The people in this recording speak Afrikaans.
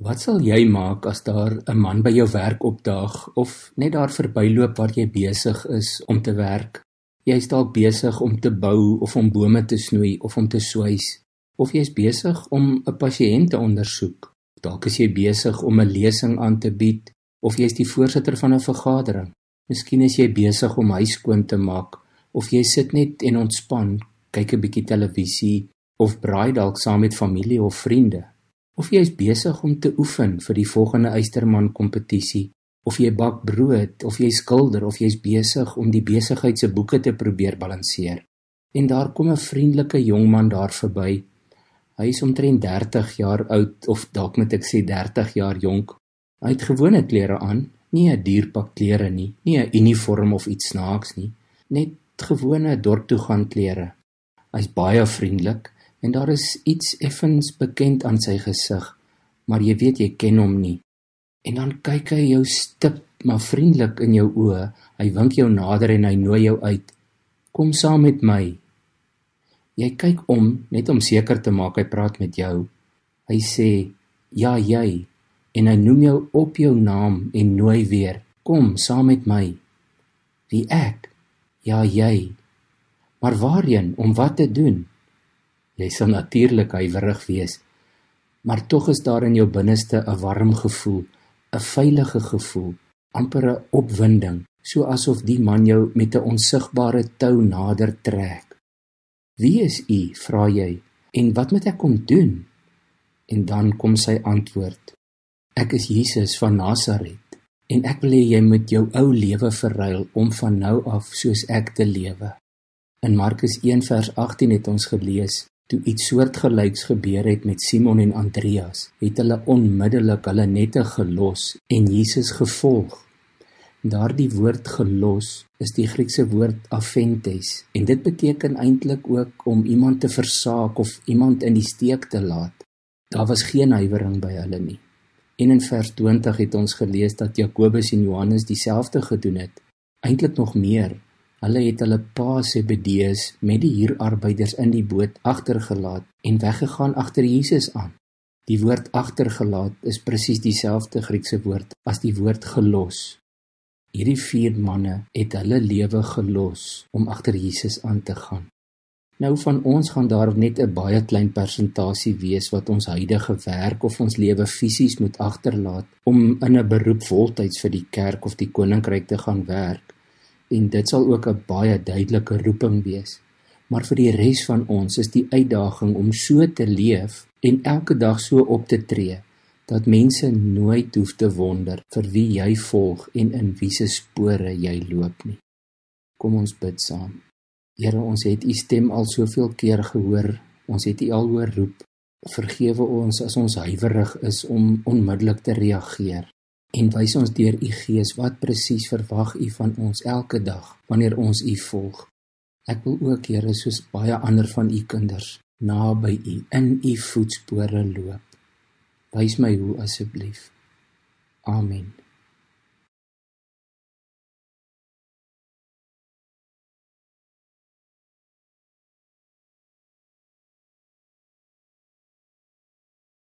Wat sal jy maak as daar 'n man by jou werk opdaag of net daar verbyloop waar jy besig is om te werk? Jy is dalk besig om te bou of om bome te snoei of om te swys, of jy is besig om 'n pasiënt te ondersoek. Dalk is jy besig om 'n lesing aan te bied, of jy is die voorsitter van 'n vergadering. Miskien is jy besig om huis skoon te maak, of jy sit net en ontspan, kyk 'n bietjie televisie, of braai dalk saam met familie of vriende. Of jy is besig om te oefen vir die volgende Eysterman kompetisie, of jy bak brood, of jy skilder, of jy is besig om die besigheid se boeke te probeer balanseer. En daar kom 'n vriendelike jongman daar verby. Hy is omtrent 30 jaar oud, of dalk moet ek sê 30 jaar jonk. Hy het gewone klere aan, nie 'n dierpak klere nie, nie 'n uniform of iets snaaks nie, net gewone dorptoegaan klere. Hy's baie vriendelik, en daar is iets effens bekend aan sy gesig, maar jy weet jy ken hom nie. En dan kyk hy jou stip, maar vriendelik in jou oë, hy wink jou nader en hy nooi jou uit. Kom saam met my. Jy kyk om, net om seker te maak hy praat met jou. Hy sê, ja jy, en hy noem jou op jou naam en nooi weer, kom saam met my. Wie ek? Ja jy. Maar waarheen, om wat te doen? Jy sal natuurlik huiwerig wees, maar tog is daar in jou binneste 'n warm gevoel, 'n veilige gevoel, amper 'n opwinding, so asof die man jou met 'n onsigbare tou nader trek. Wie is u, vra jy, en wat moet ek kom doen? En dan kom sy antwoord, ek is Jesus van Nasaret, en ek wil hê jy moet jou ou lewe verruil om van nou af soos ek te lewe. In Markus 1 vers 18 het ons gelees, toe iets soortgelyks gebeur het met Simon en Andreas, het hulle onmiddellik hulle nette gelos en Jesus gevolg. Daardie woord gelos is die Griekse woord aphentes, en dit beteken eintlik ook om iemand te versaak of iemand in die steek te laat. Daar was geen huiwering by hulle nie. En in vers 20 het ons gelees dat Jakobus en Johannes dieselfde gedoen het, eintlik nog meer. Hulle het hulle pa Zebedeus met die huurarbeiders in die boot agtergelaat en weggegaan agter Jesus aan. Die woord agtergelaat is presies dieselfde Griekse woord as die woord gelos. Hierdie 4 manne het hulle lewe gelos om agter Jesus aan te gaan. Nou van ons gaan daar net 'n baie klein persentasie wees wat ons huidige werk of ons lewe fisies moet agterlaat om in 'n beroep voltyds vir die kerk of die koninkryk te gaan werk. En dit sal ook 'n baie duidelike roeping wees. Maar vir die res van ons is die uitdaging om so te leef en elke dag so op te tree, dat mense nooit hoef te wonder vir wie jy volg en in wie se spore jy loop nie. Kom ons bid saam. Here, ons het u stem al soveel keer gehoor, ons het u al hoor roep. Vergewe ons as ons huiwerig is om onmiddellik te reageer. En wys ons deur u Gees wat presies verwag u van ons elke dag, wanneer ons u volg. Ek wil ook, Here, soos baie ander van u kinders, naby u, in u voetspore loop. Wys my hoe asseblief. Amen.